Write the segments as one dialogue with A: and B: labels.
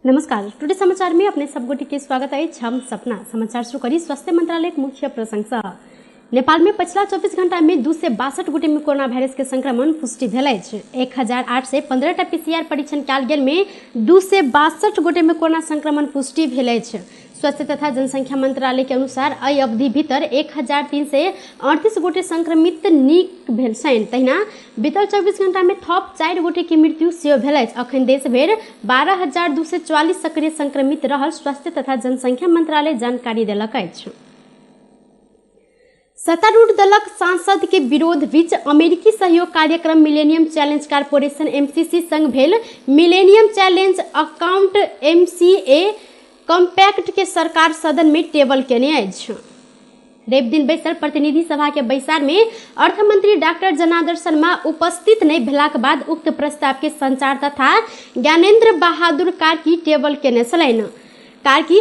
A: नमस्कार, टुडे समाचार में अपने सबगोटी के स्वागत है। हम सपना समाचार शुरू करी। स्वास्थ्य मंत्रालय के मुख्य प्रशंसा। नेपाल में पिछला 24 घंटा में 262 गोटे में कोरोना वायरस के संक्रमण पुष्टि भेल अछि। 1815 पीसीआर परीक्षण कयल गेल में 262 गोटे में कोरोना संक्रमण पुष्टि भेल अछि। स्वास्थ्य तथा जनसंख्या मंत्रालय के अनुसार एहि अवधि भीतर 1338 गोटे संक्रमित नीक भेल छनि। तहिना बीतल 24 घंटा में थप 4 गोटे की मृत्यु सेहो भेल अछि। अखन देश भरि 12,244 सक्रिय संक्रमित रहल स्वास्थ्य तथा जनसंख्या मंत्रालय जानकारी देलक अछि। सत्तारूढ़ दलक सांसद के विरोध बीच अमेरिकी सहयोग कार्यक्रम मिलेनियम चैलेंज कॉर्पोरेशन एमसीसी संग भेल millennium challenge account MCA compact के सरकार सदन में टेबल केने अछि। रवि दिन बैसल प्रतिनिधि सभा के बैसार में अर्थमंत्री डॉक्टर जनार्दन शर्मा उपस्थित नहीं भेलाक बाद उक्त प्रस्ताव के संचार तथा ज्ञानेंद्र बहादुर कार्की टेबल केने छलनि। कार्की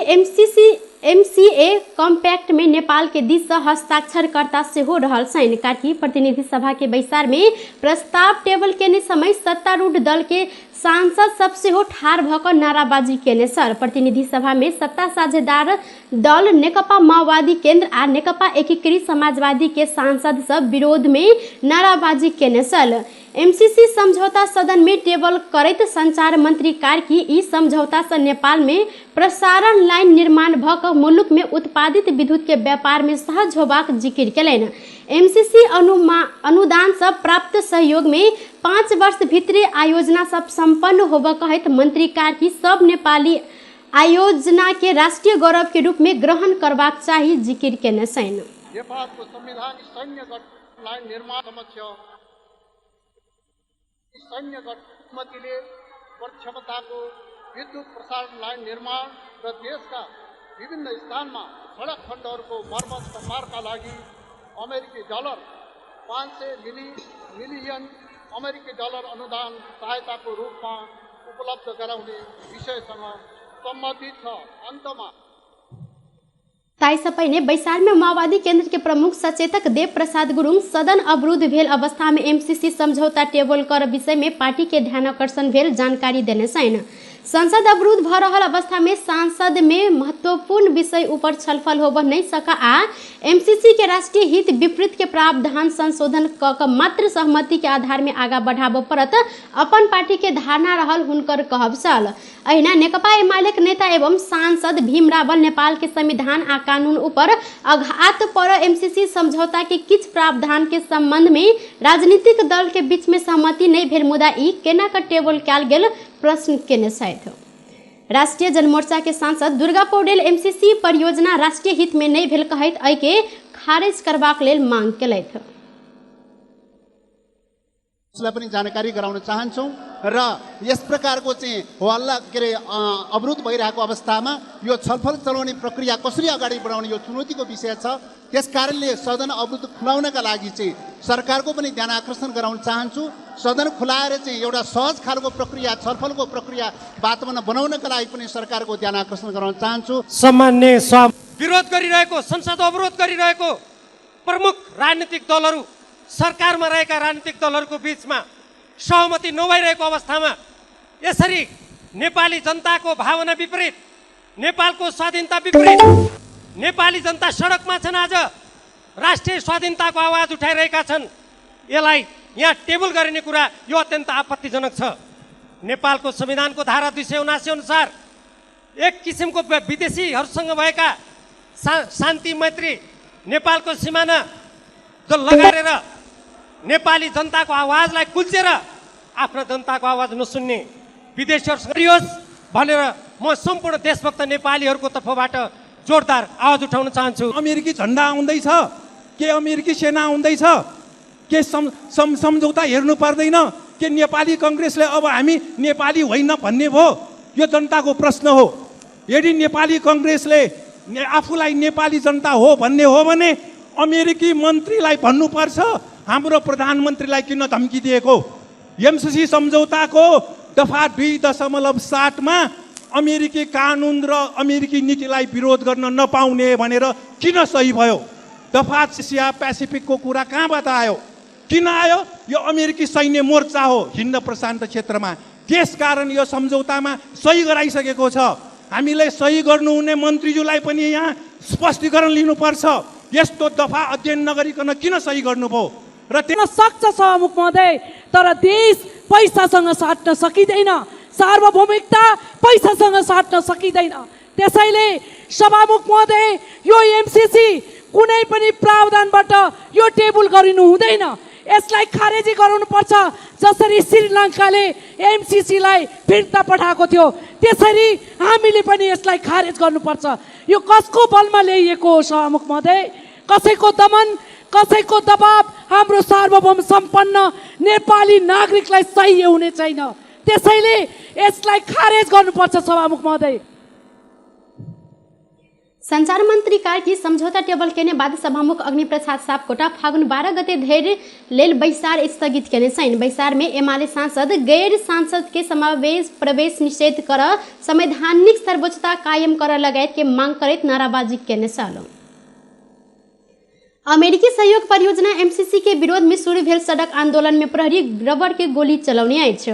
A: एमसीए कॉम्पैक्ट में नेपाल के दिस से हस्ताक्षरकर्ता से हो रहल छनि। कार्की प्रतिनिधि सभा के बैसार में प्रस्ताव टेबल केने समय सत्तारूढ़ दल के सांसद सबसे हो ठार भकर नाराबाजी केने सर। प्रतिनिधि सभा में सत्ता साझेदार दल नेकपा माओवादी केंद्र आ नेकपा एकीकृत समाजवादी के सांसद सब विरोध में नाराबाजी केने सल। एमसीसी समझौता सदन में टेबल करैत संचार मंत्री कार्की ई समझौता से नेपाल में प्रसारण लाइन निर्माण भक मुलुक में उत्पादित विद्युत के व्यापार में सहज होबाक जिक्र केलनि। एमसीसी अनुदान सब प्राप्त सहयोग में 5 वर्ष भीतरे आयोजना सब संपन्न होबा कहत मंत्री कार्की सब नेपाली आयोजना के राष्ट्रीय गौरव के रूप में ग्रहण करबाक चाही जिक्र केने छन्।
B: नेपालको संविधान सैन्य लाइन निर्माण समक्ष सैन्य गठमतीले क्षमताको विद्युत प्रसारण लाइन निर्माण र देशका विभिन्न स्थानमा सडक खण्डहरूको मर्मत सम्मारका लागि अमेरिकी डलर 500 मिलियन अमेरिकी डलर अनुदान सहायताको रूपमा उपलब्ध गराउने विषयसँग सम्बन्धित छ। अन्तमा
A: ताई सपैने बैसार में माओवादी केंद्र के प्रमुख सचेतक देव प्रसाद गुरुङ सदन अवरुद्ध भेल अवस्था में एमसीसी समझौता टेबल कर विषय में पार्टी के ध्यानाकर्षण भेल जानकारी देने छन्। संसद अवरुद्ध भ रहल अवस्था में सांसद में महत्वपूर्ण विषय ऊपर छलफल होब नहीं सका आ एमसीसी के राष्ट्रीय हित विपरीत के प्रावधान संशोधन क मात्र सहमति के आधार में आगा बढ़ाब पड़त अपन पार्टी के धारणा रहल हुनकर कहब छल। अहिना नेकपा एमाले नेता एवं सांसद भीम रावल नेपाल के संविधान आ कानून ऊपर आघात पर एमसीसी समझौता के किछ प्रावधान के संबंध में राजनीतिक दल के बीच में सहमति नहीं भेल मुदा ई केना क टेबल कयल गेल प्रश्न केने छथि। राष्ट्रीय जनमोर्चा के सांसद दुर्गा पौडेल एमसीसी परियोजना राष्ट्रीय हित में नहीं भेल कहैत एहि के खारिज करबाक लेल मांग केलथि।
B: उसलाई पनि जानकारी गराउन चाहन्छौं र यस प्रकारको चाहिँ हल्ला के अवरुद्ध भइरहेको अवस्थामा यो छलफल चलाउने प्रक्रिया कसरी अगाडि बढाउने यो चुनौतीको विषय छ। त्यसकारणले सदन अवरुद्ध खुलाउनका लागि चाहिँ सरकारको पनि ध्यान आकर्षण गराउन चाहन्छु। सदन खुलाएर चाहिँ एउटा सहज खालको प्रक्रिया छलफलको प्रक्रिया वातावरण बनाउनका लागि पनि सरकारको ध्यान आकर्षण गराउन चाहन्छु।
C: सामान्य विरोध गरिरहेको संसद अवरोध गरिरहेको प्रमुख राजनीतिक दलहरू सरकारमा रहेका राजनीतिक दलहरूको बीचमा सहमति नभइरहेको अवस्थामा यसरी नेपाली जनताको भावना विपरीत नेपालको स्वाधीनता विपरीत नेपाली जनता सडकमा छन्। आज राष्ट्रिय स्वाधीनताको आवाज उठाइरहेका छन्। यसलाई यहाँ टेबल गरिने कुरा यो अत्यन्त आपत्तिजनक छ। नेपालको संविधानको धारा 279 अनुसार एक किसिमको विदेशीहरूसँग भएका शान्ति मैत्री नेपालको सिमाना लगाएर नेपाली जनताको आवाजलाई कुल्चेर आफ्नो जनताको आवाज नसुन्ने विदेशीहरूसँग गरियोस् भनेर म सम्पूर्ण देशभक्त नेपालीहरूको तर्फबाट जोरदार आवाज उठाउन चाहन्छु।
D: अमेरिकी झण्डा आउँदैछ के अमेरिकी सेना आउँदैछ के सम्झौता हेर्नु पर्दैन के नेपाली कांग्रेसले अब हामी नेपाली होइन भन्ने भयो। यो जनताको प्रश्न हो। यदि नेपाली कांग्रेसले आफूलाई नेपाली जनता हो भन्ने हो भने अमेरिकी मन्त्रीलाई भन्नुपर्छ हाम्रो प्रधानमन्त्रीलाई किन धम्की दिएको। एमसीसी सम्झौताको दफा 2.7 मा अमेरिकी कानुन र अमेरिकी नीतिलाई विरोध गर्न नपाउने भनेर किन सही भयो। दफा एसिया पेसिफिकको कुरा कहाँबाट आयो किन आयो। यो अमेरिकी सैन्य मोर्चा हो हिन्द प्रशान्त क्षेत्रमा त्यसकारण यो सम्झौतामा सही गराइसकेको छ। हामीले सही गर्नुहुने मन्त्रीज्यूलाई पनि यहाँ स्पष्टीकरण लिनुपर्छ। यस्तो दफा अध्ययन नगरिकन किन सही गर्नुभयो र
E: दिन सक्छ सभामुख महोदय, तर देश पैसासँग साट्न सकिँदैन, सार्वभौमिकता पैसासँग साट्न सकिँदैन। त्यसैले सभामुख महोदय, यो एमसीसी कुनै पनि प्रावधानबाट यो टेबल गरिनु हुँदैन, यसलाई खारेजी गराउनुपर्छ। जसरी श्रीलङ्काले एमसीसीलाई फिर्ता पठाएको थियो त्यसरी हामीले पनि यसलाई खारेज गर्नुपर्छ। यो कसको बलमा ल्याइएको हो सभामुख महोदय? कसैको दमन, कसैको दबाब हाम्रो सार्वभौम सम्पन्न नेपाली नागरिकलाई सही हुने छैन। त्यसैले यसलाई खारेज गर्नुपर्छ सभामुख महोदय।
A: संचार मंत्री कार्की समझौता टेबल केने बाद सभामुख अग्निप्रसाद सापकोटा फागुन 12 गते धरि लेल बैसार स्थगित केने छन्। बैसार में एमाले सांसद गैर सांसद के समावेश प्रवेश निषेध कर संवैधानिक सर्वोच्चता कायम कर लगायत के मांग करत नाराबाजी केने छल। अमेरिकी सहयोग परियोजना एमसीसी के विरोध में शुरू भेल सड़क आंदोलन में प्रहरी रबर के गोली चलाउने आइछ।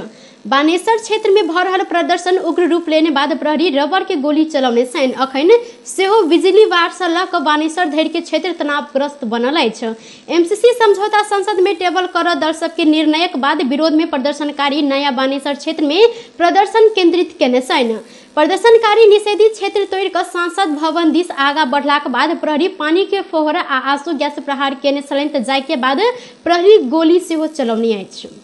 A: बानेश्वर क्षेत्र में भ रहल प्रदर्शन उग्र रूप लेने बाद प्रहरी रबर के गोली चलाउने छन्। अखन सेहो बिजली वार्षा ल क बानेश्वर धरि के क्षेत्र तनावग्रस्त बनल अछि। एमसीसी समझौता संसद में टेबल कर दर्शक के निर्णयक बाद विरोध में प्रदर्शनकारी नया बानेश्वर क्षेत्र में प्रदर्शन केंद्रित केने छन्। प्रदर्शनकारी निषेधित क्षेत्र तोड़ कर सांसद भवन दिस आगा बढ़लाक बाद प्रहरी पानी के फोहरा आ आंसू गैस प्रहार केने छलनि त जाय के बाद प्रहरी गोली सेहो चलाउने अछि।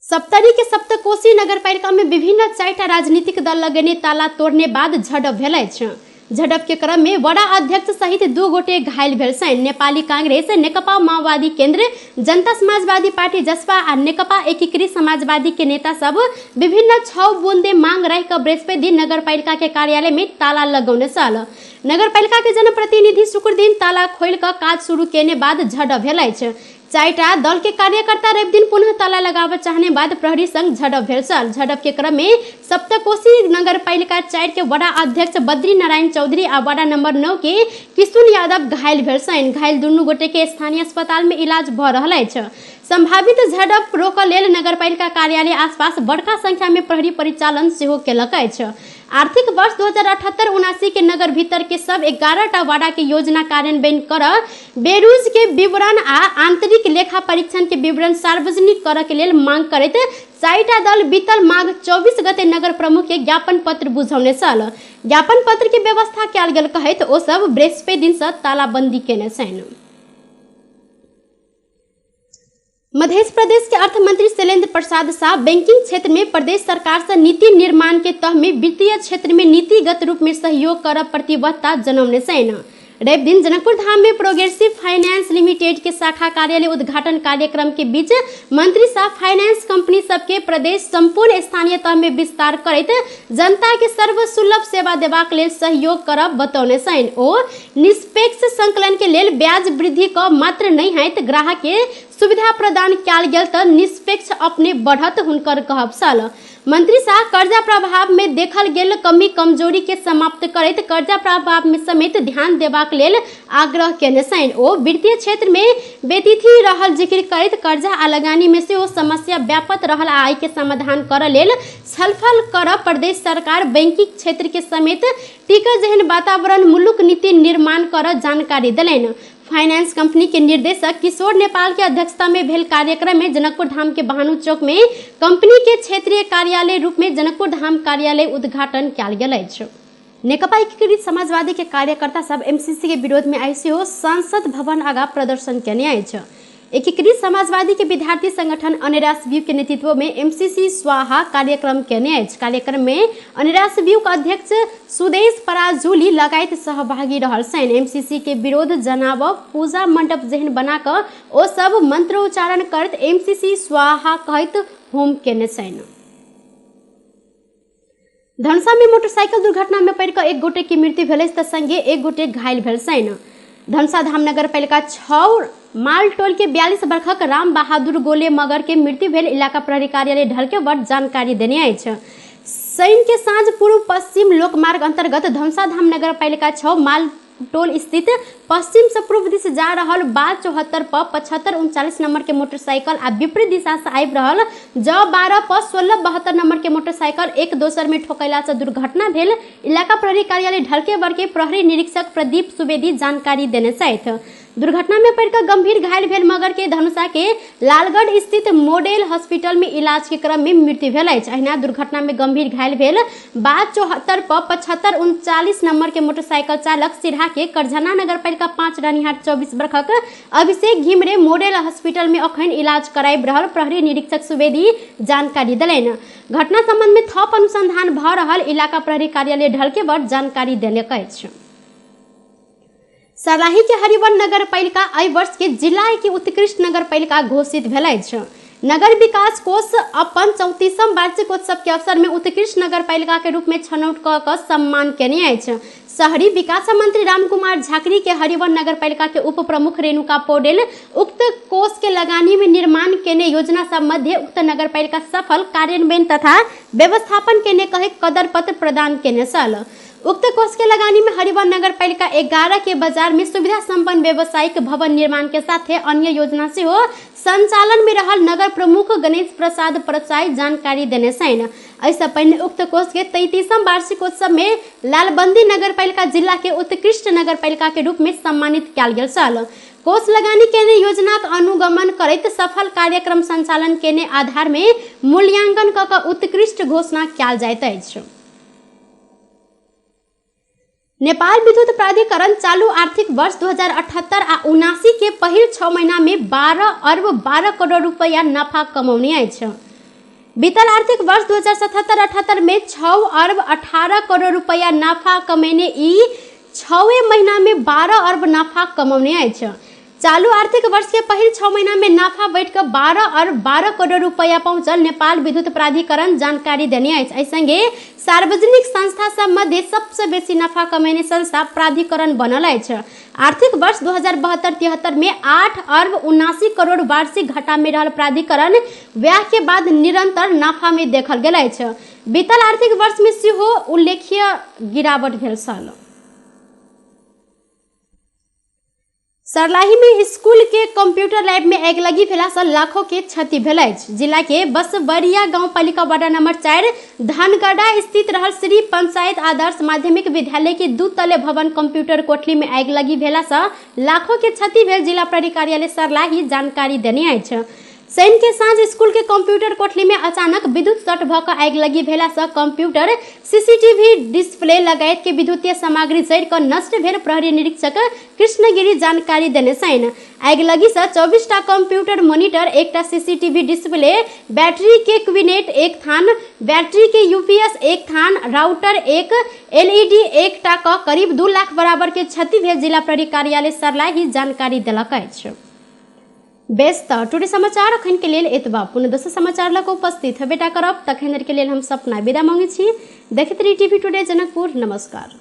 A: सप्तरी के सप्तकोशी नगरपालिका में विभिन्न 4टा राजनीतिक दल लगेने ताला तोड़ने बाद झड़प भेल अछि। झड़प के क्रम में वडा अध्यक्ष सहित 2 गोटे घायल भेल छन्। नेपाली कांग्रेस, नेकपा माओवादी केन्द्र, जनता समाजवादी पार्टी जसपा आ नेकपा एकीकृत समाजवादी के नेता सब विभिन्न 6 बुंदे मांग रह कर बृहस्पति दिन नगरपालिका के कार्यालय में ताला लगौने छल। नगरपालिका के जनप्रतिनिधि शुक्र दिन ताला खोल कर काज शुरू केने बाद झड़प भेल अछि। 4टा दल के कार्यकर्ता रवि दिन पुनः ताला लगाव चाहने बाद प्रहरी संग झड़प भेल छल। झड़प के क्रम में सप्तकोशी नगरपालिका 4 के वडा अध्यक्ष बद्री नारायण चौधरी आ वार्ड नंबर 9 के किशुन यादव घायल भेल छन्। घायल दुनू गोटे के स्थानीय अस्पताल में इलाज भ रहल अछि। संभावित झड़प रोक लेल नगरपालिका कार्यालय आसपास बड़का संख्या में प्रहरी परिचालन सेहो केलक अछि। आर्थिक वर्ष 2078-79 के नगर भीतर के सब 11टा वार्ड के योजना कार्यान्वयन कर बेरूज के विवरण आ आंतरिक लेखा परीक्षण के विवरण सार्वजनिक कर के लेल मांग करैत 4टा दल बीतल माघ 24 गते नगर प्रमुख के ज्ञापन पत्र बुझौने छल। ज्ञापन पत्र के व्यवस्था कयल गेल कहैत ओ सब बृहस्पति दिन से तालाबंदी केने छन्। मध्य प्रदेश के अर्थ मंत्री शैलेंद्र प्रसाद शाह बैंकिंग क्षेत्र में प्रदेश सरकार से नीति निर्माण के तह में वित्तीय क्षेत्र में नीतिगत रूप में सहयोग कर प्रतिबद्धता जनौने छन्। रवि दिन जनकपुर धाम में प्रोग्रेसिव फाइनेंस लिमिटेड के शाखा कार्यालय उद्घाटन कार्यक्रम के बीच मंत्री शाह फाइनेंस कंपनी सबके प्रदेश संपूर्ण स्थानीय तह में विस्तार करैत जनता के सर्वसुलभ सेवा देबाक लेल सहयोग करब बतौने छन्। ओ निष्पक्ष संकलन के लेल ब्याज वृद्धि क मात्र नहीं है ग्राहक के सुविधा प्रदान कयल गेल त निष्पक्ष अपने बढ़त हुनकर कहब छल। मंत्री शाह कर्जा प्रभाव में देखल गेल कमी कमजोरी के समाप्त करैत कर्जा प्रभाव में समेत ध्यान देबाक लेल आग्रह केने छन्। ओ वित्तीय क्षेत्र में बेतिथि रहल जिक्र करैत कर्जा आ लगानी में से ओ समस्या व्यापक रहल आय के समाधान कर लेल छलफल कर प्रदेश सरकार बैंकिंग क्षेत्र के समेत टिकट जहन वातावरण मुलुक नीति निर्माण कर जानकारी दिलैन। फाइनेंस कंपनी के निर्देशक किशोर नेपाल के अध्यक्षता में भेल कार्यक्रम में जनकपुर धाम के भानु चौक में कंपनी के क्षेत्रीय कार्यालय रूप में जनकपुर धाम कार्यालय उद्घाटन कयल गेल अछि। नेकपा एकीकृत समाजवादी के कार्यकर्ता सब एमसीसी के विरोध में आई सेहो संसद भवन आगा प्रदर्शन केने अछि। एकीकृत समाजवादी के विद्यार्थी संगठन अनिराश व्यू के नेतृत्व में एमसीसी स्वाहा कार्यक्रम केने अछि। कार्यक्रम में अनिराश व्यू के अध्यक्ष सुदेश पराजुली लगायत सहभागी रहल छन्। एमसीसी के विरोध जनाब पूजा मंडप जहन बनाकर ओ सब मंत्रोच्चारण करत एमसीसी स्वाहा कहत होम केने छन्। धनसा में मोटरसाइकिल दुर्घटना में पड़ कर 1 गोटे की मृत्यु भेल त संगे 1 गोटे घायल भेल छन्। धनसा धाम नगरपालिका 6 मालटोल के 42 वर्षक राम बहादुर गोले मगर के मृत्यु भेल इलाका प्रहरी कार्यालय ढलकेवर जानकारी देने अछि। शनि के साँझ पूर्व पश्चिम लोकमार्ग अंतर्गत धनसा धाम नगरपालिका 6 टोल स्थित पश्चिम से पूर्व दिशा जा रहल बा 74 पर 75 39 नंबर के मोटरसाइकिल आ विपरीत दिशा से आबि रहल ज 12 पर 16 72 नंबर के मोटरसाइकिल एक दोसर में ठोकैला से दुर्घटना भेल। इलाका प्रहरी कार्यालय ढलकेबर के प्रहरी निरीक्षक प्रदीप सुवेदी जानकारी देने छथि। दुर्घटना में पड़कर गंभीर घायल भेल मगर के धनुषा के लालगढ़ स्थित मॉडल हॉस्पिटल में इलाज के क्रम में मृत्यु भेल अछि। अहिना दुर्घटना में गंभीर घायल भेल बाद 74 पर 75 39 नंबर के मोटरसाइकिल चालक सिरहा के करझना नगरपालिका 5 रानीहाट 24 वर्षक अभिषेक घिमरे मॉडल हॉस्पिटल में अखन इलाज कराबि रहल प्रहरी निरीक्षक सुवेदी जानकारी देलनि। घटना संबंध में थप अनुसंधान भ रहल इलाका प्रहरी कार्यालय ढलकेबर जानकारी देलक अछि। सर्लाही के हरिवन नगरपालिका एहि वर्ष के जिला के उत्कृष्ट नगरपालिका घोषित भेल अछि। नगर विकास कोष अपन 34वीं वार्षिकोत्सव के अवसर में उत्कृष्ट नगरपालिका के रूप में छनौट क सम्मान केने अछि। शहरी विकास मंत्री रामकुमार झाकरी के हरिवन नगरपालिका के उप प्रमुख रेणुका पौडेल उक्त कोष के लगानी में निर्माण केने योजना सब मध्य उक्त नगरपालिका सफल कार्यान्वयन तथा व्यवस्थापन केने कहे कदर पत्र प्रदान केने छल। उक्त कोष के लगानी में हरिवन नगरपालिका 11 के बाजार में सुविधा संपन्न व्यावसायिक भवन निर्माण के साथ अन्य योजना से हो संचालन में रहल नगर प्रमुख गणेश प्रसाद परसाई जानकारी देने छन्। ऐसा पहले उक्त कोष के 33वां वार्षिकोत्सव में लालबंदी नगरपालिका जिला के उत्कृष्ट नगरपालिका के रूप में सम्मानित कयल गेल छल। कोष लगानी केने योजना का अनुगमन करैत सफल कार्यक्रम संचालन केने आधार में मूल्यांकन क उत्कृष्ट घोषणा कयल जाइत अछि। नेपाल विद्युत प्राधिकरण चालू आर्थिक वर्ष 2078 आ 79 के पहिल 6 महीना में 12 अर्ब 12 करोड़ रुपया नफा कमौने अछि। बीतल आर्थिक वर्ष 2077-78 में 6 अर्ब 18 करोड़ रुपया नफा कमेने ई 6 महीना में 12 अर्ब नफा कमौने अछि। चालू आर्थिक वर्ष के पहिल 6 महीना में नफा बढ़कर 12 अर्ब 12 करोड़ रुपया पहुंचल नेपाल विद्युत प्राधिकरण जानकारी देने अछि। एहि संगे सार्वजनिक संस्था सब मध्य सबसे बेसी नफा कमेने संस्था प्राधिकरण बनल अछि। आर्थिक वर्ष 2072-73 में 8 अर्ब 79 करोड़ वार्षिक घाटा में रहल प्राधिकरण व्यय के बाद निरंतर नफा में देखल गेल अछि। बीतल आर्थिक वर्ष में सेहो उल्लेखनीय गिरावट भेल छल। सर्लाही में स्कूल के कंप्यूटर लैब में आग लगी भेला से लाखों के क्षति भेल अछि। जिला के बसवरिया गांव पालिका वार्ड नंबर 4 धनगढ़ा स्थित रहल श्री पंचायत आदर्श माध्यमिक विद्यालय के 2 तले भवन कंप्यूटर कोठली में आग लगी भेला से लाखों के क्षति भेल। जिला प्रहरी कार्यालय सर्लाही जानकारी देने अछि। शनि के साँझ स्कूल के कंप्यूटर कोठली में अचानक विद्युत शॉर्ट भ कऽ आगि लगी भेला से कंप्यूटर सीसीटीवी डिस्प्ले लगायत के विद्युतीय सामग्री जरि कऽ नष्ट भेल। प्रहरी निरीक्षक कृष्णगिरी जानकारी देने छनि। आगि लगी से 24 टा कंप्यूटर मॉनिटर, 1 टा सीसीटीवी डिस्प्ले, बैटरी के क्विनेट 1 थान, बैटरी के यूपीएस 1 थान, राउटर 1, एलईडी 1 टा कऽ करीब 2 लाख बराबर के क्षति भेल। जिला प्रहरी कार्यालय सर्लाही जानकारी देलक अछि। बेस त टुडे समाचार अखन के लेल एतबा। पुनः दोसर समाचार लऽ कऽ उपस्थित हेबेटा करब। तखन के लेल हम सपना विदा मांगै छी। देखैत रही टीवी टुडे जनकपुर। नमस्कार।